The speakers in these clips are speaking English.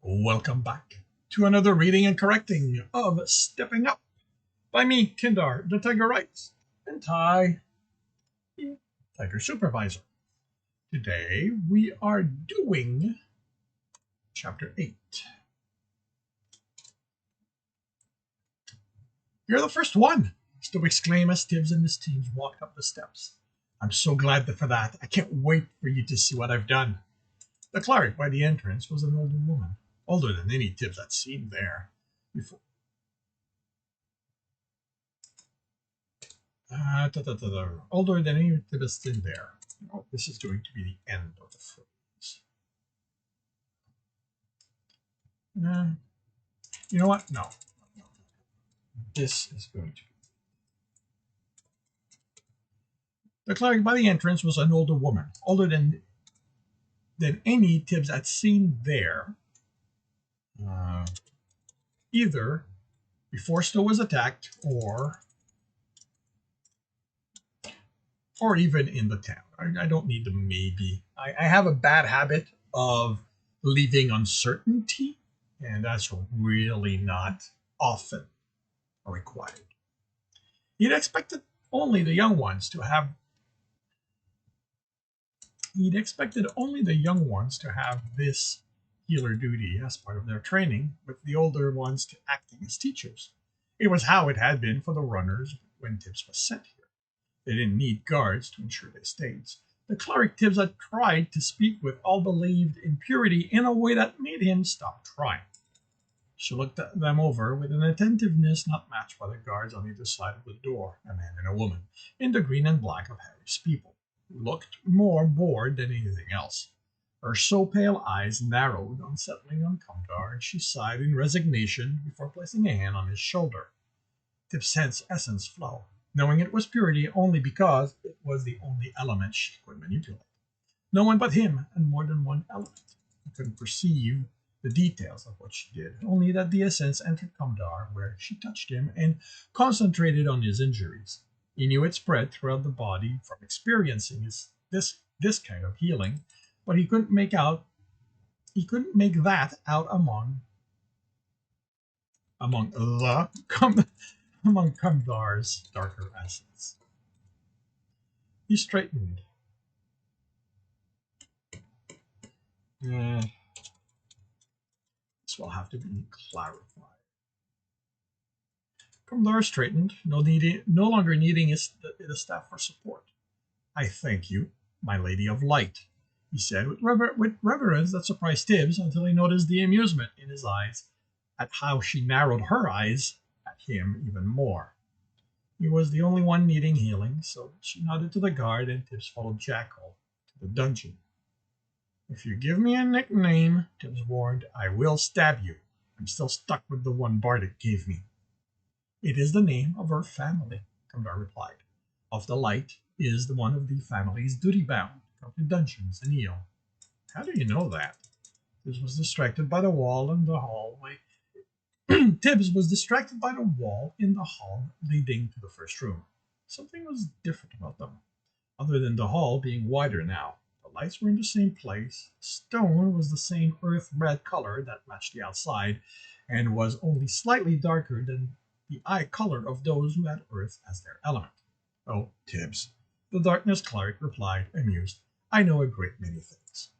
Welcome back to another reading and correcting of Stepping Up by me, Kindar, the Tiger Writes, and Ty, the Tiger Supervisor. Today we are doing Chapter 8. You're the first one, Stu exclaimed as Tibs and his teams walked up the steps. I'm so glad for that. I can't wait for you to see what I've done. The cleric by the entrance was an older woman, older than any Tibs I'd seen there before. Older than any Tibs seen there. Oh, this is going to be the end of the phrase. You know what? No. This is going to be. The cleric by the entrance was an older woman, older than any Tibs had seen there, either before Sto was attacked or even in the town. I don't need the maybe. I have a bad habit of leaving uncertainty, and that's really not often required. He'd expected only the young ones to have this healer duty as part of their training, with the older ones to acting as teachers. It was how it had been for the runners when Tibs was sent here. They didn't need guards to ensure they stayed. The cleric Tibs had tried to speak with all believed in purity in a way that made him stop trying. She looked at them over with an attentiveness not matched by the guards on either side of the door, a man and a woman, in the green and black of Harry's people, who looked more bored than anything else. Her so pale eyes narrowed, unsettling on Cumdar, and she sighed in resignation before placing a hand on his shoulder. Tibs sensed essence flow, knowing it was purity only because it was the only element she could manipulate. No one but him had more than one element. He couldn't perceive the details of what she did, only that the essence entered Cumdar where she touched him and concentrated on his injuries. He knew it spread throughout the body from experiencing this kind of healing, but he couldn't make that out among Cumdar's darker essence. He straightened. This will have to be clarified. Cumdar straightened, no longer needing the staff for support. I thank you, my Lady of Light, he said with reverence that surprised Tibs until he noticed the amusement in his eyes at how she narrowed her eyes at him even more. He was the only one needing healing, so she nodded to the guard and Tibs followed Jackal to the dungeon. If you give me a nickname, Tibs warned, I will stab you. I'm still stuck with the one Bardic gave me. It is the name of her family, Cumdar replied. Of the Light is the one of the family's duty-bound to come to dungeons and heal. How do you know that? Tibs was distracted by the wall in the hallway. Tibs was distracted by the wall in the hall leading to the first room. Something was different about them, other than the hall being wider now. The lights were in the same place. Stone was the same earth-red color that matched the outside, and was only slightly darker than the eye color of those who had earth as their element. Oh, Tibs, the darkness cleric replied, amused. I know a great many things.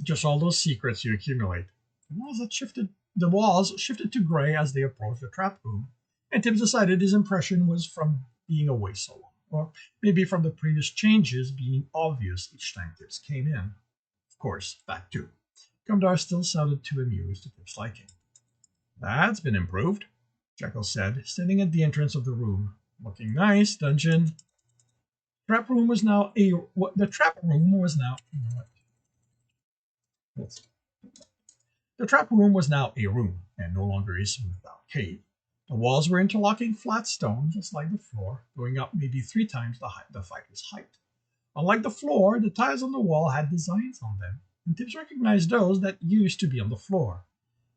Just all those secrets you accumulate. The walls shifted to gray as they approached the trap room, and Tibs decided his impression was from being away so long, or maybe from the previous changes being obvious each time Tibs came in. Of course, that too. Cumdar still sounded too amused to Tibs' liking. That's been improved, Jekyll said, standing at the entrance of the room. Looking nice, dungeon. The trap room was now a room, and no a smoothed-out cave. The walls were interlocking flat stone, just like the floor, going up maybe 3 times the fighter's height. Unlike the floor, the tiles on the wall had designs on them, and Tibs recognized those that used to be on the floor.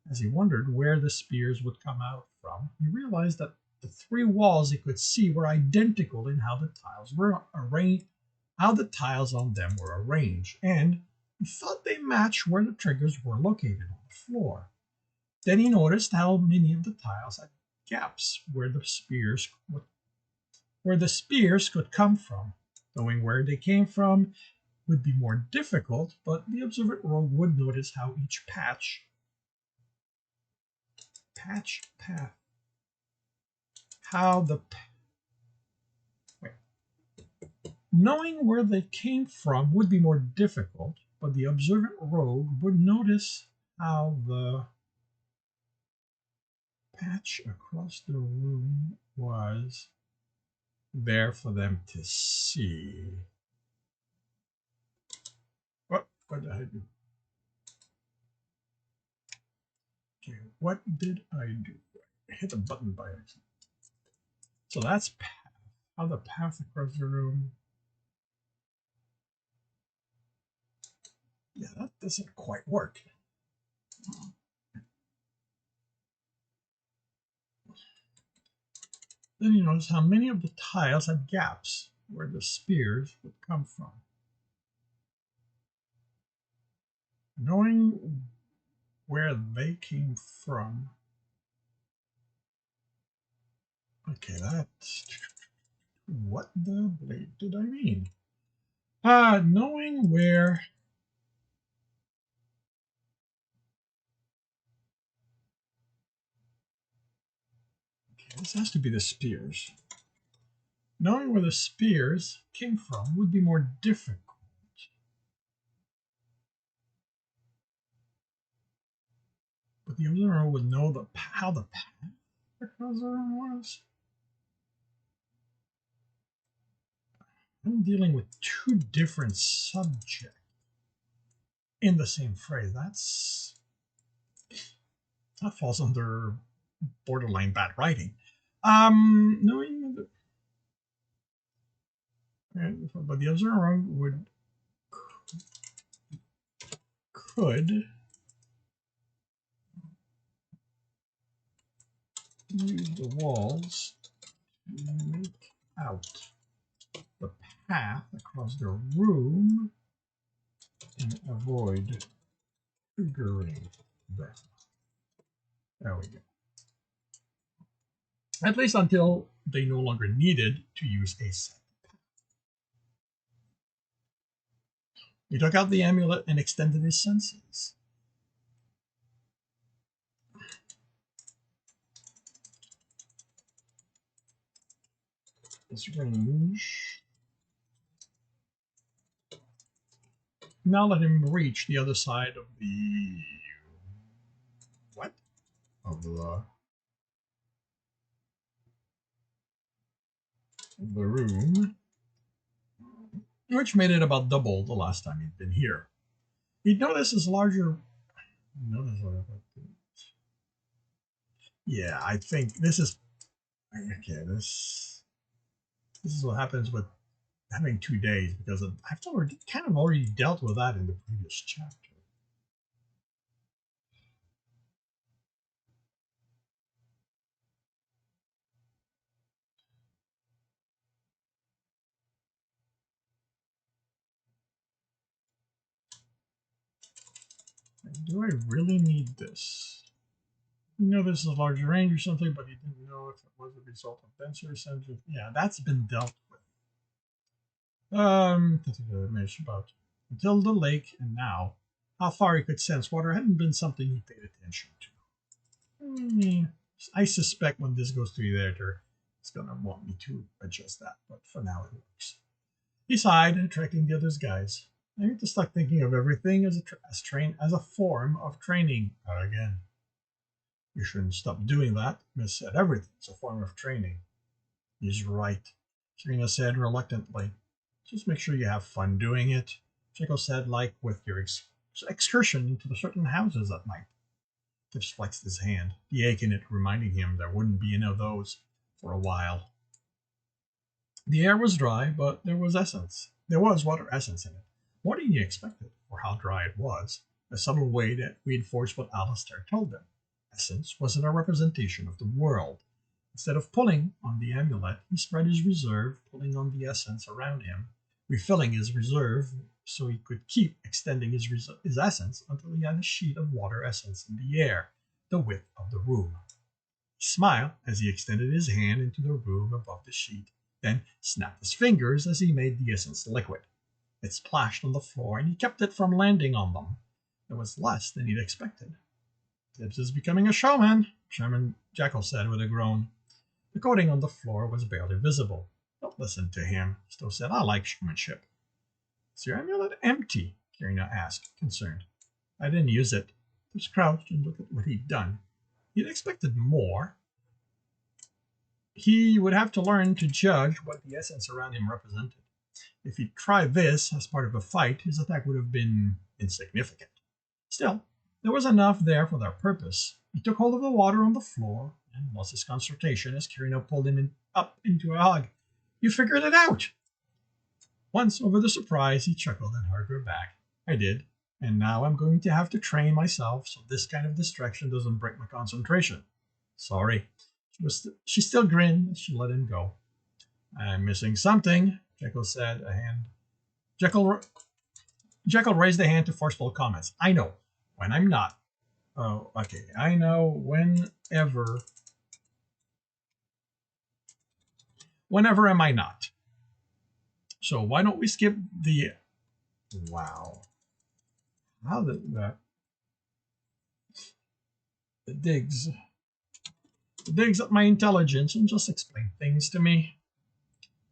As he wondered where the spears would come out from, he realized that the 3 walls he could see were identical in how the tiles on them were arranged, and He thought they matched where the triggers were located on the floor. Then he noticed how many of the tiles had gaps where the spears could come from. Knowing where they came from would be more difficult, but the observant rogue would notice how each path, how the wait. Knowing where they came from would be more difficult, but the observant rogue would notice how the patch across the room was there for them to see. What did I do? Okay, what did I do? I hit a button by accident. So that's how the path across the room. Yeah, that doesn't quite work. Then you notice how many of the tiles had gaps where the spears would come from. Knowing where they came from. Okay, that's... What the blade did I mean? Knowing where... Okay, this has to be the spears. Knowing where the spears came from would be more difficult. But the observer would know how the path across the room was. I'm dealing with two different subjects in the same phrase. That falls under borderline bad writing. Knowing but the observer could use the walls to make out the path across the room and avoid triggering them. There we go. At least until they no longer needed to use a set. He took out the amulet and extended his senses. His range. Now let him reach the other side of the... What? Of the room, which made it about double the last time he'd been here. He'd notice his larger... Yeah, I think this is... Okay, this is what happens with having 2 days, because I've already dealt with that in the previous chapter. Do I really need this? You know this is a larger range or something, but he didn't know if it was a result of denser centers. Yeah, that's been dealt with. About until the lake and now, how far he could sense water hadn't been something he paid attention to. I suspect when this goes to the editor, it's gonna want me to adjust that, but for now it works. He sighed, attracting the other's guys. I need to start thinking of everything as a form of training. Again. You shouldn't stop doing that. Miss said everything's a form of training. He's right, Serena said reluctantly. Just make sure you have fun doing it. Chico said, like with your excursion into the certain houses at night. Tibs flexed his hand, the ache in it reminding him there wouldn't be any of those for a while. The air was dry, but there was essence. There was water essence in it. More than he expected, for how dry it was. A subtle way that reinforced what Alistair told them. Essence wasn't a representation of the world. Instead of pulling on the amulet, he spread his reserve, pulling on the essence around him, refilling his reserve so he could keep extending his essence until he had a sheet of water essence in the air, the width of the room. He smiled as he extended his hand into the room above the sheet, then snapped his fingers as he made the essence liquid. It splashed on the floor, and he kept it from landing on them. It was less than he'd expected. Tibs is becoming a showman, Chairman Jekyll said with a groan. The coating on the floor was barely visible. Don't listen to him, Stowe said. I like showmanship. Is your amulet empty? Kirina asked, concerned. I didn't use it. Tibs crouched and looked at what he'd done. He'd expected more. He would have to learn to judge what the essence around him represented. If he'd tried this as part of a fight, his attack would have been insignificant. Still, there was enough there for their purpose. He took hold of the water on the floor and lost his concentration as Kirina pulled him up into a hug. You figured it out! Once over the surprise, he chuckled and hugged her back. I did, and now I'm going to have to train myself so this kind of distraction doesn't break my concentration. Sorry. She still grinned as she let him go. I'm missing something, Jekyll said. Jekyll raised a hand to forceful comments. I know, when I'm not. Oh, okay. I know whenever am I not? So why don't we skip the... Wow. How did that... It digs at my intelligence and just explain things to me.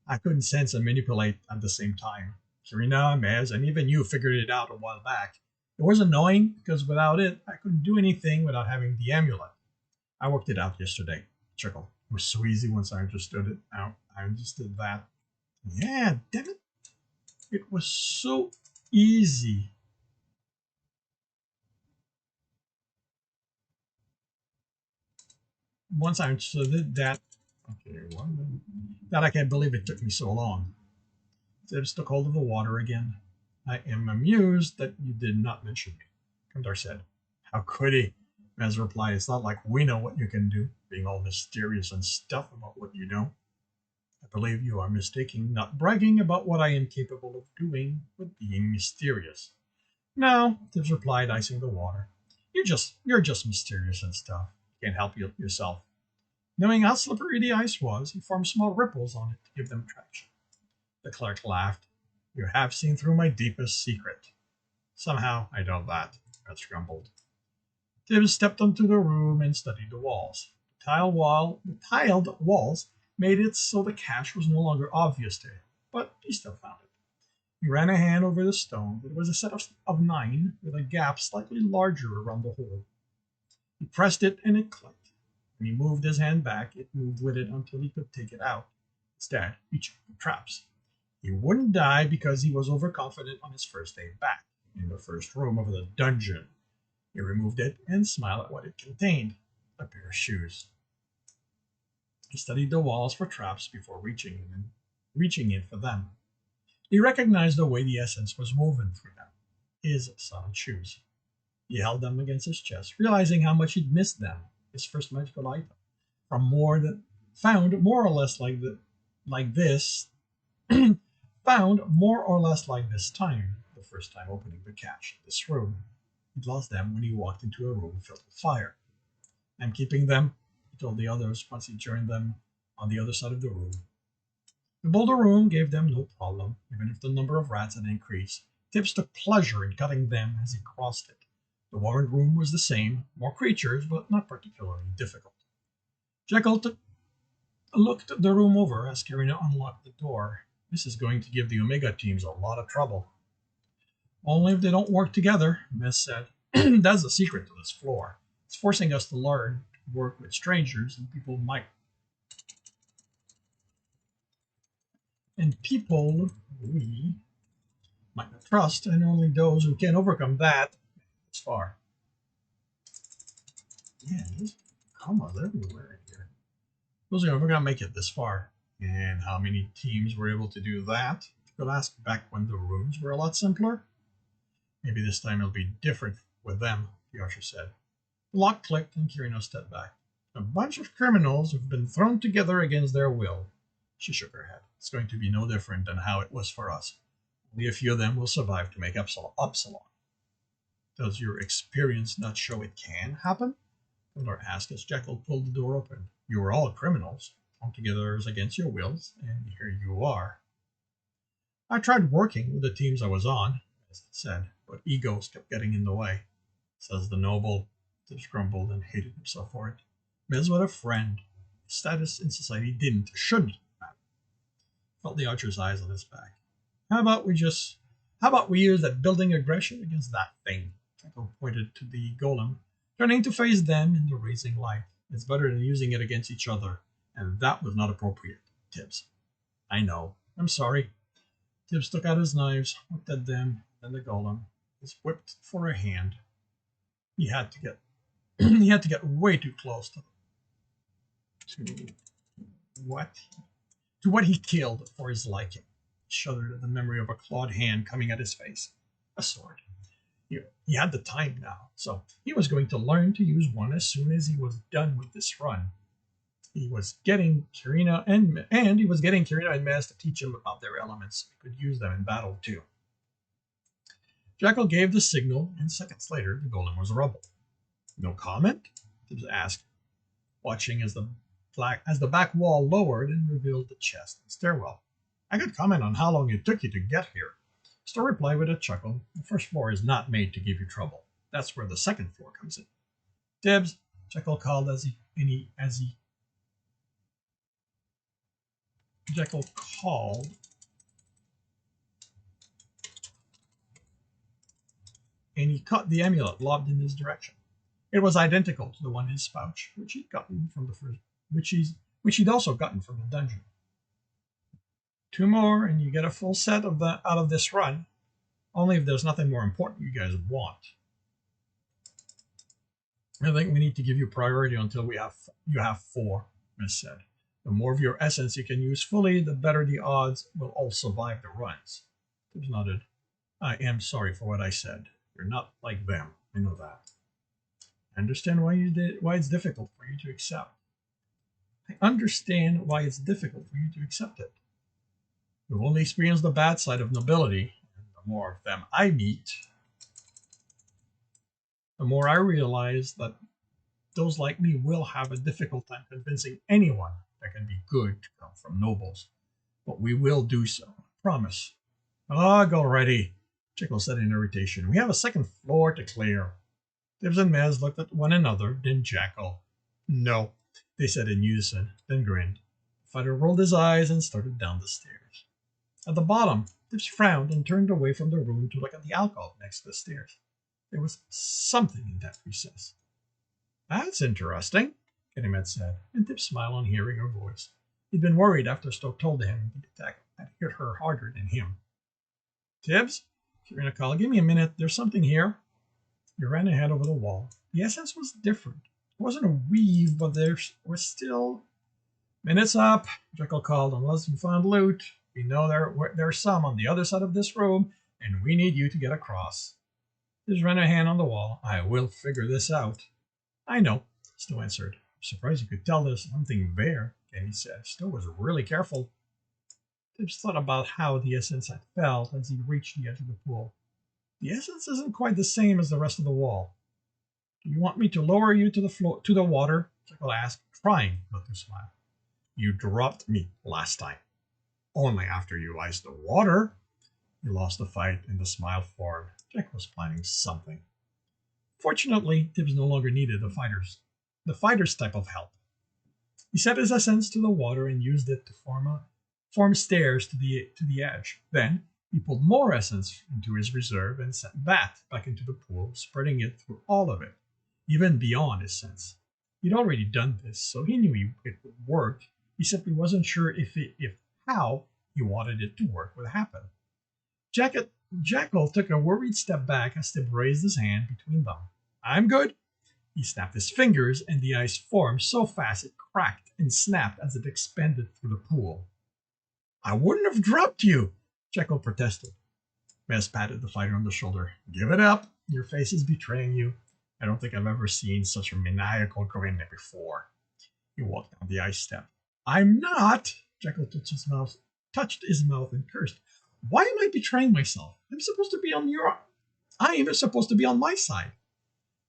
I couldn't sense and manipulate at the same time. Kirina, Mez, and even you figured it out a while back. It was annoying because without it, I couldn't do anything without having the amulet. I worked it out yesterday. Chuckle. It was so easy once I understood it. I understood that. Yeah, damn it. It was so easy. Once I understood that, okay, that I can't believe it took me so long. Tibs took hold of the water again. I am amused that you did not mention me, Kandar said. How could he? Mez replied, it's not like we know what you can do, being all mysterious and stuff about what you know. I believe you are mistaking not bragging about what I am capable of doing with being mysterious. No, Tibs replied, icing the water. You're just mysterious and stuff. You can't help yourself. Knowing how slippery the ice was, he formed small ripples on it to give them traction. The clerk laughed. You have seen through my deepest secret. Somehow I know that, Mez grumbled. Tibs stepped into the room and studied the walls. The tiled walls made it so the cache was no longer obvious to him, but he still found it. He ran a hand over the stone. It was a set of 9 with a gap slightly larger around the hole. He pressed it and it clicked. When he moved his hand back, it moved with it until he could take it out. Instead, he checked the traps. He wouldn't die because he was overconfident on his first day back, in the first room of the dungeon. He removed it and smiled at what it contained, a pair of shoes. He studied the walls for traps before reaching in for them. He recognized the way the essence was woven through them, his solid shoes. He held them against his chest, realizing how much he'd missed them, his first magical item, found more or less like this time, the first time opening the cache in this room. He'd lost them when he walked into a room filled with fire. I'm keeping them, he told the others once he joined them on the other side of the room. The boulder room gave them no problem, even if the number of rats had increased. Tibs took pleasure in cutting them as he crossed it. The warrant room was the same, more creatures, but not particularly difficult. Jekyll looked the room over as Kirina unlocked the door. This is going to give the Omega teams a lot of trouble. Only if they don't work together, Mez said. That's the secret to this floor. It's forcing us to learn to work with strangers and people we might not trust, and only those who can overcome that as far. Yeah, there's commas everywhere here. Those are never gonna make it this far. And how many teams were able to do that? You could ask back when the rooms were a lot simpler. Maybe this time it'll be different with them, the usher said. The lock clicked and Kirina stepped back. A bunch of criminals who've been thrown together against their will. She shook her head. It's going to be no different than how it was for us. Only a few of them will survive to make Upsilon. Does your experience not show it can happen? Miller asked as Jekyll pulled the door open. You were all criminals, thrown together against your wills, and here you are. I tried working with the teams I was on, as it said, but egos kept getting in the way. Says the noble. Tibs grumbled and hated himself for it. Mez was a friend. His status in society shouldn't matter. Felt the archer's eyes on his back. How about we use that building aggression against that thing? Jekyll pointed to the golem, turning to face them in the raising light. It's better than using it against each other, and that was not appropriate, Tibs. I know. I'm sorry. Tibs took out his knives, looked at them, then the golem. Was whipped for a hand. He had to get he had to get way too close to what he killed for his liking. He shuddered at the memory of a clawed hand coming at his face. A sword. He had the time now, so he was going to learn to use one as soon as he was done with this run. He was getting Kirina and Maz to teach him about their elements. He could use them in battle too. Jekyll gave the signal, and seconds later, the golem was rubble. No comment? Tibs asked, watching as the back wall lowered and revealed the chest and stairwell. I could comment on how long it took you to get here. Still replied with a chuckle. The first floor is not made to give you trouble. That's where the second floor comes in. Tibs, Jekyll called Jekyll called and he caught the amulet lobbed in his direction. It was identical to the one in his pouch, which he'd also gotten from the dungeon. 2 more, and you get a full set out of this run. Only if there's nothing more important you guys want. I think we need to give you priority until you have 4, Miss said. The more of your essence you can use fully, the better the odds will all survive the runs. Tibs nodded. I am sorry for what I said. You're not like them. I know that. I understand why it's difficult for you to accept. I understand why it's difficult for you to accept it. You've only experienced the bad side of nobility, and the more of them I meet, the more I realize that those like me will have a difficult time convincing anyone that can be good to come from nobles. But we will do so. I promise. Oh, go ready, Jekyll said in irritation. We have a second floor to clear. Tibs and Mez looked at one another, then Jekyll. No, they said in unison, then grinned. The fighter rolled his eyes and started down the stairs. At the bottom, Tibs frowned and turned away from the room to look at the alcove next to the stairs. There was something in that recess. That's interesting, Kenneth said, and Tibs smiled on hearing her voice. He'd been worried after Stoke told him the attack had hit her harder than him. Tibs, Kirina called, give me a minute. There's something here. He ran ahead over the wall. The essence was different. It wasn't a weave, but there was still... Minutes up, Jekyll called. Unless you found loot, we know there's some on the other side of this room, and we need you to get across. Tibs ran a hand on the wall. I will figure this out. I know, Stowe answered. I'm surprised you could tell there's something there, Kenny said. Stowe was really careful. Tibs thought about how the essence had felt as he reached the edge of the pool. The essence isn't quite the same as the rest of the wall. Do you want me to lower you to the water? Jekyll asked, trying not to smile. You dropped me last time. Only after you iced the water. You lost the fight and the smile formed. Jack was planning something. Fortunately, Tibs no longer needed the fighter's type of help. He set his essence to the water and used it to form stairs to the edge. Then he pulled more essence into his reserve and sent that back into the pool, spreading it through all of it, even beyond his sense. He'd already done this, so he knew it would work. He simply wasn't sure if how he wanted it to work would happen. Jekyll took a worried step back as Tibs raised his hand between them. I'm good. He snapped his fingers, and the ice formed so fast it cracked and snapped as it expanded through the pool. I wouldn't have dropped you, Jekyll protested. Mez patted the fighter on the shoulder. Give it up. Your face is betraying you. I don't think I've ever seen such a maniacal grin before. He walked down the ice step. I'm not. Jekyll touched his mouth and cursed. Why am I betraying myself? I am supposed to be on my side.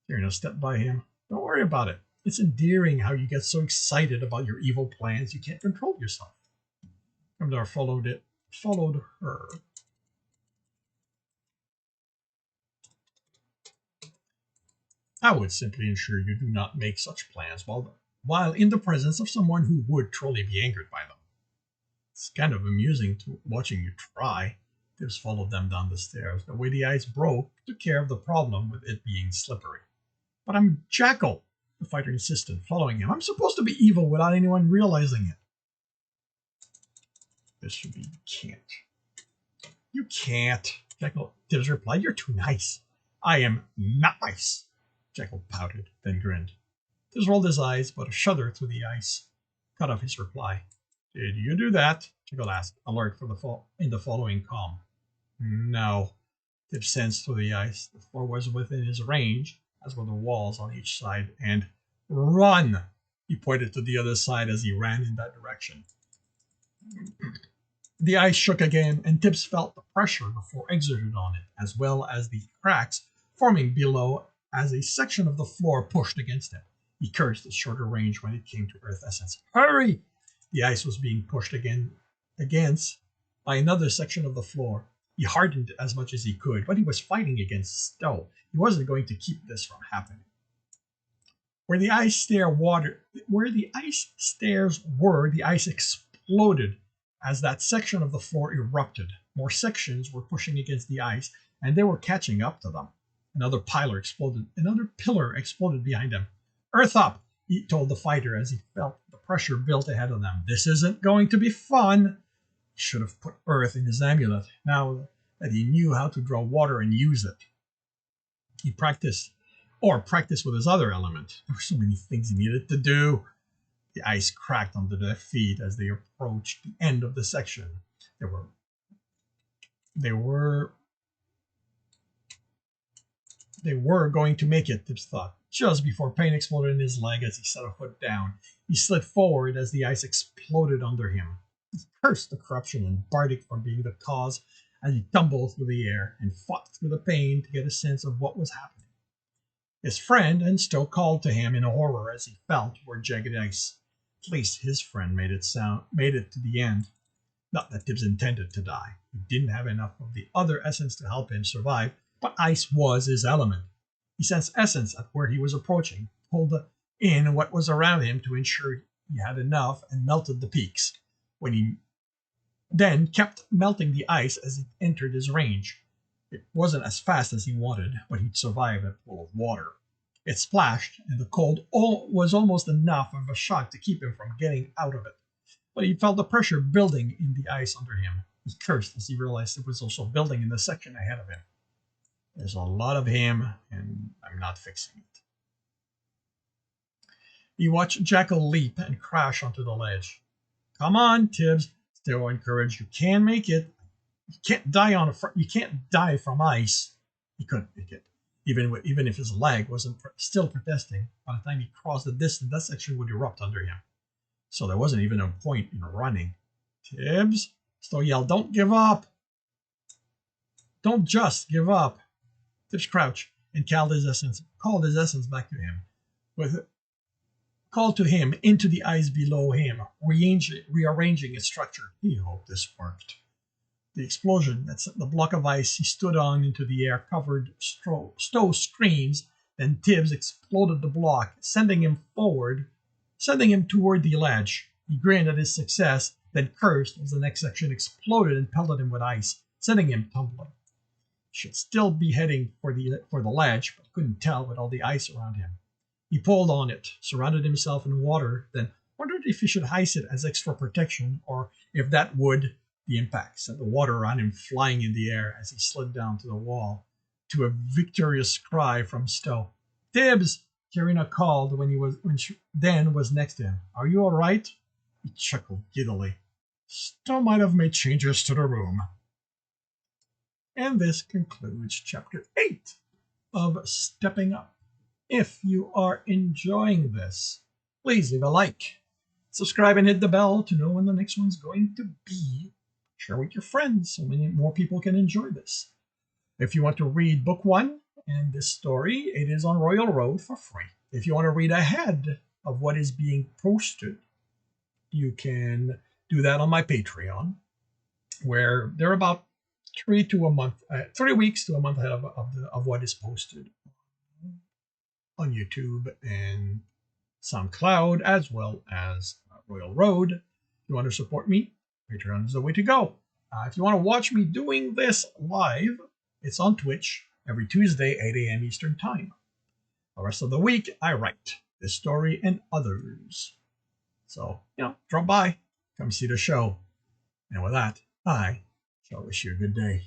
Cyrano stepped by him. Don't worry about it. It's endearing how you get so excited about your evil plans you can't control yourself. Kamdar followed her. I would simply ensure you do not make such plans while in the presence of someone who would truly be angered by them. It's kind of amusing to watching you try. Tibs followed them down the stairs. The way the ice broke took care of the problem with it being slippery. But I'm Jackal, the fighter insisted, following him. I'm supposed to be evil without anyone realizing it. This should be, you can't. You can't. Jackal, Tibs replied, you're too nice. I am not nice. Jackal pouted, then grinned. Tibs rolled his eyes, but a shudder through the ice cut off his reply. Did you do that? Jackal asked, alert in the following calm. No. Tibs sensed through the ice. The floor was within his range, as were the walls on each side, and run! He pointed to the other side as he ran in that direction. The ice shook again, and Tibs felt the pressure the floor exerted on it, as well as the cracks forming below as a section of the floor pushed against it. He cursed at shorter range when it came to Earth essence. Hurry! The ice was being pushed against by another section of the floor. He hardened as much as he could, but he was fighting against snow. He wasn't going to keep this from happening. Where the ice stairs were, the ice exploded as that section of the floor erupted. More sections were pushing against the ice, and they were catching up to them. Another pillar exploded behind him. Earth up, he told the fighter as he felt the pressure built ahead of them. This isn't going to be fun. He should have put earth in his amulet, now that he knew how to draw water and use it. He practiced with his other element. There were so many things he needed to do. The ice cracked under their feet as they approached the end of the section. They were going to make it, Tibs thought. Just before pain exploded in his leg as he set a foot down, he slid forward as the ice exploded under him. He cursed the corruption and Bardic for being the cause as he tumbled through the air and fought through the pain to get a sense of what was happening. His friend and Stowe called to him in horror as he fell toward jagged ice. At least his friend made it to the end. Not that Tibs intended to die. He didn't have enough of the other essence to help him survive, but ice was his element. He sensed essence at where he was approaching, pulled in what was around him to ensure he had enough, and melted the peaks. When he then kept melting the ice as it entered his range. It wasn't as fast as he wanted, but he'd survive a pool of water. It splashed, and the cold was almost enough of a shock to keep him from getting out of it. But he felt the pressure building in the ice under him. He cursed as he realized it was also building in the section ahead of him. There's a lot of him, and I'm not fixing it. He watched Jackal leap and crash onto the ledge. Come on, Tibs, Stowe encouraged. You can make it. You can't die from ice. He couldn't make it, even if his leg wasn't still protesting. By the time he crossed the distance, that section would erupt under him. So there wasn't even a point in running. Tibs, Stowe yelled, don't give up. Don't just give up. Tibs crouched and called his essence back to him. Called to him into the ice below him, rearranging its structure. He hoped this worked. The explosion that sent the block of ice he stood on into the air covered Stowe's screams. Then Tibs exploded the block, sending him toward the ledge. He grinned at his success, then cursed as the next section exploded and pelted him with ice, sending him tumbling. He should still be heading for the ledge, but couldn't tell with all the ice around him. He pulled on it, surrounded himself in water, then wondered if he should ice it as extra protection, or if that would, the impact sent the water around him flying in the air as he slid down to the wall, to a victorious cry from Stowe. Tibs! Karina called when she was next to him. Are you all right? He chuckled giddily. Stowe might have made changes to the room. And this concludes Chapter 8 of Stepping Up. If you are enjoying this, please leave a like, subscribe, and hit the bell to know when the next one's going to be share with your friends so many more people can enjoy this. If you want to read book one and this story, it is on Royal Road for free. If you want to read ahead of what is being posted, you can do that on my Patreon, where they're about 3 weeks to a month ahead of what is posted on YouTube and SoundCloud, as well as Royal Road. If you want to support me, Patreon is the way to go. If you want to watch me doing this live, it's on Twitch every Tuesday, 8 a.m. Eastern Time. The rest of the week, I write this story and others. So, drop by, come see the show. And with that, I shall wish you a good day.